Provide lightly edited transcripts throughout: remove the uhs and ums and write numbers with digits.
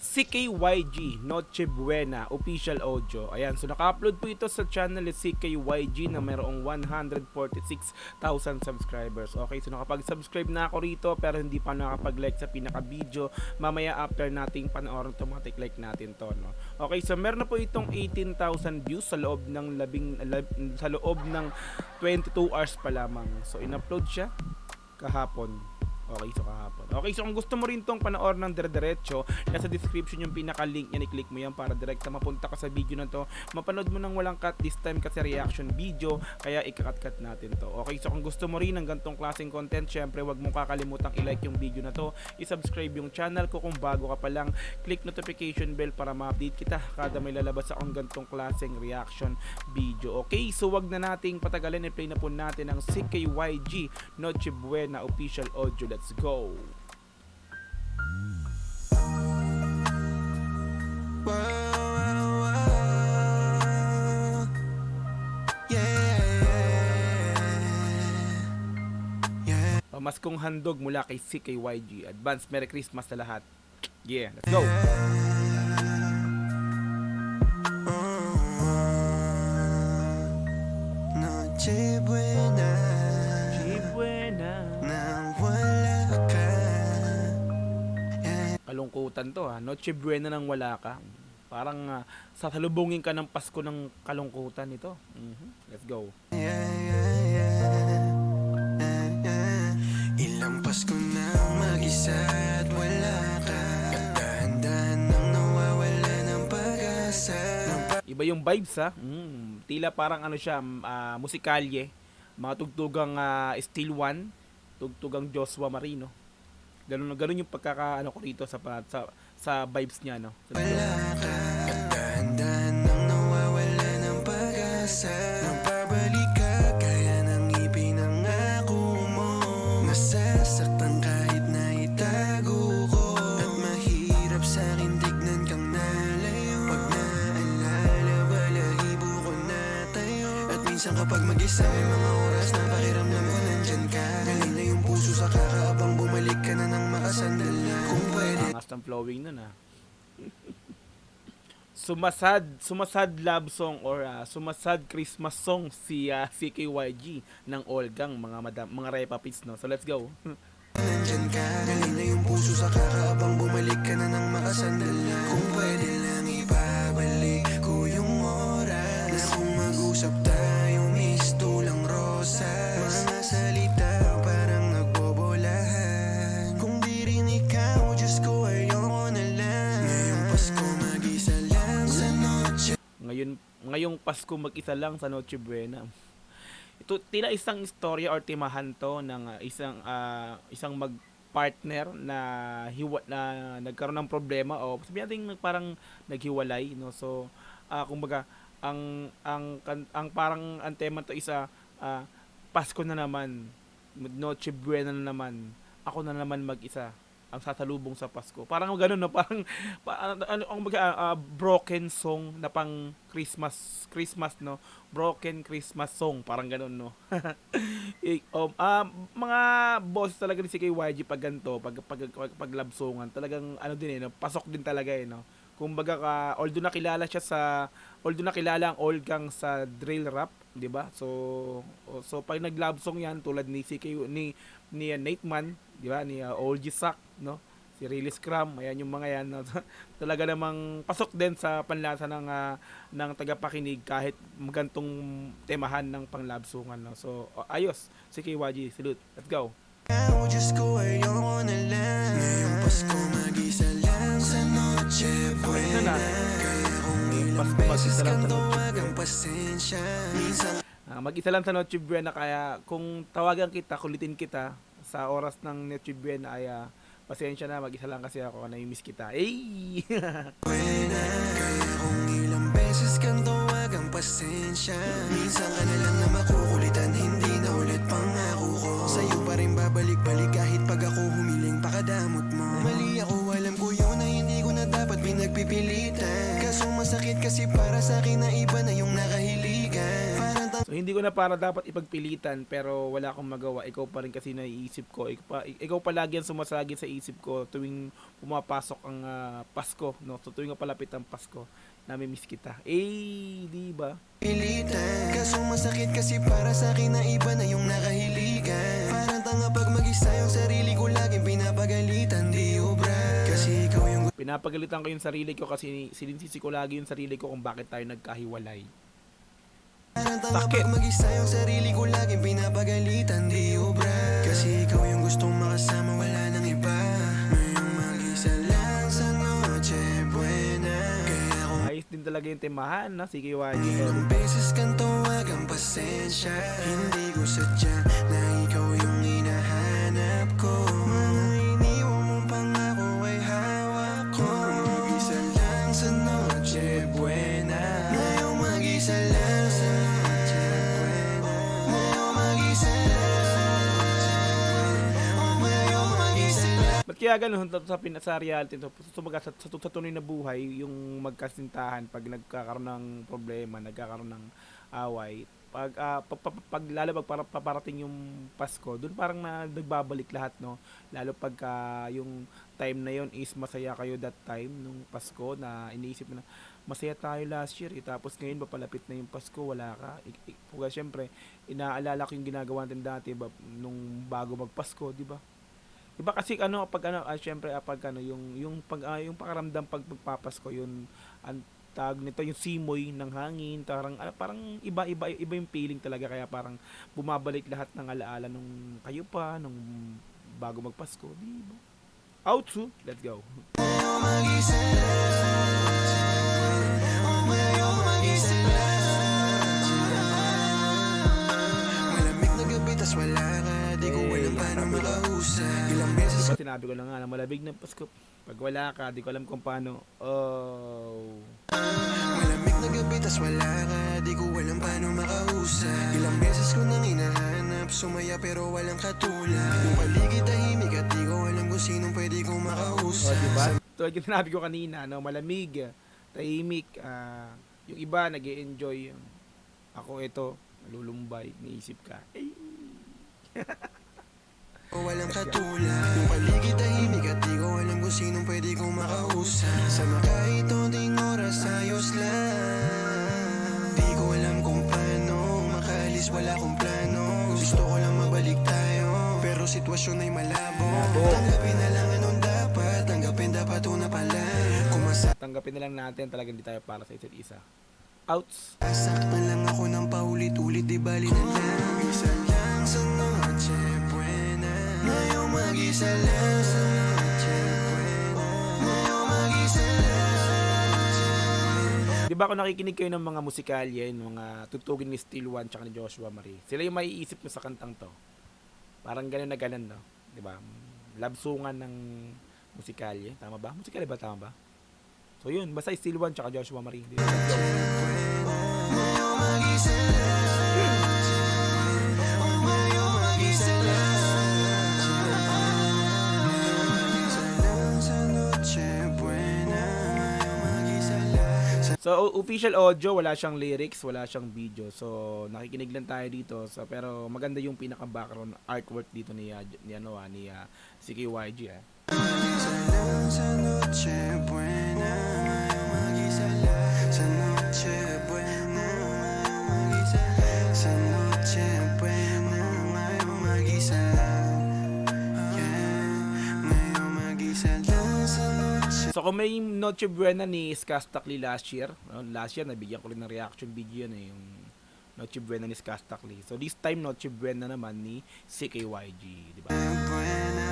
CKYG Noche Buena official audio. Ayan, so naka-upload po ito sa channel ni CKYG na mayroong 146,000 subscribers. Okay, so nakapag-subscribe na ako rito pero hindi pa nakapag-like sa pinaka-video. Mamaya after nating panoorin automatic like natin to, no. Okay, so meron na po itong 18,000 views sa loob ng 22 hours pa lamang. So in-upload siya kahapon. Okay, so kahapon. Okay, so kung gusto mo rin tong panoorin ng dire-diretso, nasa description yung pinaka-link yan, i-click mo yan para direkta mapunta ka sa video na to. Mapanood mo nang walang cut this time kasi reaction video, kaya ika-cut natin to. Okay, so kung gusto mo rin ng gantong klaseng content, syempre wag mong kakalimutang i-like yung video na to, i-subscribe yung channel ko kung bago ka pa lang, click notification bell para ma-update kita kada may lalabas akong gantong klaseng reaction video. Okay, so wag na nating patagalin, i-play na po natin ang CKYG Noche Buena official audio. Let's go. Pamaskong handog mula kay CKYG. Advance Merry Christmas sa lahat. Yeah, let's go. Noche buena, Noche Buena. nang wala ka. Kalungkutan to ha. Noche Buena nang wala ka. Parang sasalubungin ka ng Pasko ng kalungkutan ito. Let's go. Ilang Pasko na mag-isa at wala ka. At dahan-dahan nang nawawala ng pag-asa. Iba yung vibes ha. Tila parang ano siya, musikalye. Mga tugtugang Steel One, tugtugang Joshua Marino. Ganun yung pagkakaano ko rito sa vibes niya, no. So, Wala ka. At dahan-dahan nang nawawala ng pag-asa. Nang pabalik ka, kaya nang ipinangako mo. Nasasaktan kahit na itago ko. At mahirap sa'kin tignan kang nalayo. Pag naalala, balahibo ko na tayo. At minsan kapag mag-isa may mga oras na pakiramdam ko nandyan ka. Galing na yung puso sa kakaabang bumalik ka na nang makasandala. Kung pwede angas ng flowing nun ha. Sumasad love song or sumasad Christmas song si CKYG ng Olgang, mga repapits, no. So let's go. nandyan ka. Galing na yung puso sa kakaabang bumalik ka na nang makasandala. Kung pwede lang ibabalik ko yung oras na kung mag-usap tayo mistulang rosas. Mga salita parang nagbobolahan. Kung di rin ikaw, Diyos ko ayoko na lang. Ngayong Pasko mag-isa lang sa noche. Ngayong Pasko mag-isa lang sa Noche Buena. Ito tila isang istorya or timahan to ng isang magpartner na nagkaroon ng problema o sabihin natin parang naghiwalay, no. So kumbaga ang parang ang tema to isa Pasko na naman, Noche Buena na naman, ako na naman mag-isa ang sasalubong sa Pasko. Parang gano'n, no? Parang broken song na pang Christmas, no? Broken Christmas song, parang gano'n, no? Mga boses talaga ni CKYG pag ganito, pag love songan, talagang ano din no? Pasok din talaga no. Kumbaga although nakilala ang Olgang sa drill rap, 'di ba? So pag nag-love song 'yan tulad ni Nate Man, 'di ba? Ni OG Sack, no? Si Really Scrum, ayan yung mga yan, no? Talaga namang pasok din sa panlasa ng tagapakinig kahit magantong temahan ng pang-love songan, no? So ayos, CKYG, salute. Let's go. Ikaw, Diyos ko ayoko na lang. Ngayong Pasko mag-isa lang sa noche buena. Kaya kung ilang beses kang tawagang pasensya. Minsan Mag-isa lang sa Noche Buena, kaya kung tawagan kita, kulitin kita sa oras ng Noche Buena ay pasensya na, mag-isa lang kasi ako, na-miss kita. Ay! buena. Kaya kung ilang beses kang tawagang pasensya. Minsan ka na lang na makukulitan, hindi na ulit pangako ko. Sa'yo pa rin babalik-balik kahit pag ako humiling pakadamot mo. Mali ako, alam ko yun na hindi ko na dapat pinagpipilitan. Kaso masakit kasi para sa akin na iba na yung nakahiligan. Parang So hindi ko na para dapat ipagpilitan, pero wala akong magawa. Ikaw pa rin kasi naiisip ko. Ikaw palagi ang sumasagi sa isip ko tuwing pumapasok ang Pasko, no? So tuwing palapit ang Pasko, namimiss kita. Di ba? Pilitan, kaso masakit kasi para sa akin na iba na yung nakahiligan. Parang tanga pag mag-isa yung sarili ko laging pinapagalitan, di obra. Kasi ikaw yung Pinapagalitan ko yung sarili ko kasi sininsisi ko lagi yung sarili ko kung bakit tayo nagkahiwalay. parang tanga Sakit. pag mag-isa yung sarili ko laging pinapagalitan, di obra. Kasi ikaw yung gustong makasama, wala nang iba. Ngayong mag-isa lang sa noche buena. Kaya kung Ayos din talaga yung temahan, no? Sige, YG. ilang beses kang tawagang pasensya, hindi ko sadya na ikaw yung hinahanap ko. Mga iniwan mong pangako ay hawak ko. Mag-isa lang sa noche buena. Ngayong mag-isa lang sa noche buena. Ngayong mag-isa lang. Oh, ngayong mag-isa lang. Ba't kaya ganun sa reality to? Sa tunay na buhay, yung magkasintahan pag nagkakaroon ng problema, nagkakaroon ng away, pag lalo pag paparating yung Pasko, doon parang nagbabalik lahat, no? Lalo pagka yung time na yon is masaya kayo that time nung Pasko, na iniisip mo na masaya tayo last year, tapos ngayon papalapit na yung Pasko, wala ka. Kaya syempre, inaalala ko yung ginagawa natin dati nung bago magpasko, di ba? Iba kasi syempre pag yung pakaramdam pag magpapasko, yun ang tag nito, yung simoy ng hangin, parang iba yung feeling talaga, kaya parang bumabalik lahat ng alaala nung kayo pa nung bago magpasko, di ba? Outro, let's go. Ngayong mag-isa lang. Oh, ngayong mag-isa lang. Malamig na gabi tas wala ka, di ko alam paano makausap. Ilang beses Diba, sinabi ko na nga na malamig ng Pasko, pag wala ka, di ko alam kung paano. malamig na gabi tas wala ka, di ko alam paano makausap. Ilang beses ko nang hinahanap, sumaya pero walang katulad. Yung paligid tahimik at di ko alam kung sinong pwede kong makausap. Diba? So, yung sinabi ko kanina, no, malamig, tahimik, yung iba nag-e-enjoy, ako ito, nalulumbay, naisip ka. O walang katulad. Yung paligid tahimik at di ko alam kung sinong pwede kong makausap. Sama kahit onting oras, ayos lang. Di ko alam kung paano makaalis, wala akong plano. Gusto ko lang mabalik tayo, pero sitwasyon ay malabo. Tanggapin na lang anong dapat, tanggapin dapat una pala. Kung Tanggapin na lang natin, talagang di tayo para sa isa't isa. Outs. masaktan lang ako ng paulit-ulit, di bali na lang. Isa lang sa noche buena. Ngayong mag-isa lang sa noche buena. Ngayong mag-isa lang. Di ba kung nakikinig kayo ng mga musikalye, yung mga tutugin ni Still One tsaka ni Joshua Marie, sila yung maiisip nyo sa kantang to. Parang ganun na ganun, no? Di ba? Labsungan ng musikalye. Tama ba? Musikalye ba? Tama ba? So yun, basta Still One tsaka Joshua Marie. Di ba? Ngayong mag-isa lang. Oh, ngayong mag-isa lang. Mag-isa lang sa noche buena. Ngayong mag-isa lang. So official audio, wala siyang lyrics, wala siyang video. So nakikinig lang tayo dito. So pero maganda yung pinaka background artwork dito ni CKYG. Mag-isa lang sa noche buena. Ngayong mag-isa lang. Sa noche buena. Ngayong mag-isa lang. Sa noche buena. Ngayong mag-isa lang. Yeah. Ngayong mag-isa lang sa noche. So kung may Noche Buena ni Skastakli last year nabigyan ko rin ng reaction video yun, yung Noche Buena ni Skastakli. So this time Noche Buena naman ni CKYG, di ba? Buena,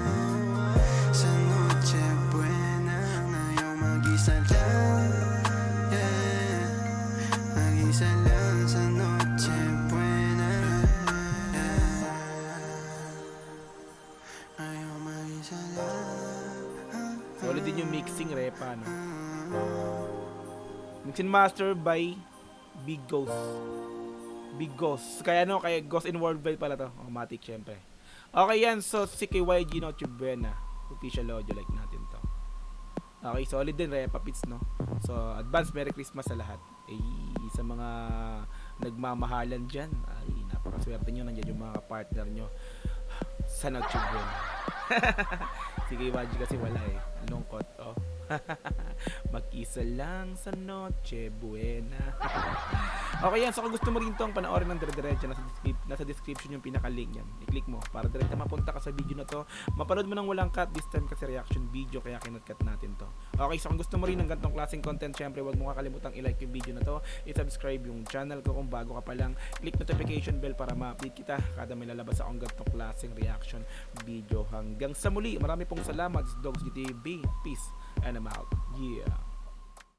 oh, sa noche buena, ngayong mag-isa lang, yeah. Mag-isa lang sa noche buena, yeah. Ngayong mag-isa lang. Solid din yung mixing, repa, no? Mixing master by Big Ghost. Big Ghost. Kaya Ghost in Worldwide pala to. Matic, syempre. Okay yan, so CKYG Noche Buena. Official audio like natin to. Okay, solid din, repa pits, no? So, advance Merry Christmas sa lahat. Sa mga nagmamahalan dyan. Ay, napakaswerte nyo. Nandiyan yung mga partner nyo sa Noche Buena. Sige, Waji, kasi wala eh. Lungkot, oh. Mag-isa lang sa Noche Buena. Okay yan, so kung gusto mo rin tong panoorin ng dire-diretso, nasa description yung pinaka-link yan. I-click mo para direkta mapunta ka sa video na to. Mapanood mo nang walang cut this time kasi reaction video, kaya kinut-cut natin to. Okay, so kung gusto mo rin ng ganitong klaseng content, syempre huwag mo kakalimutang i-like yung video na to, i-subscribe yung channel ko kung bago ka pa lang, click notification bell para ma-update kita kada may lalabas akong ganitong klaseng reaction video. Hanggang sa muli, marami pong salamat, Dogs GTV. Peace and I'm out. Yeah.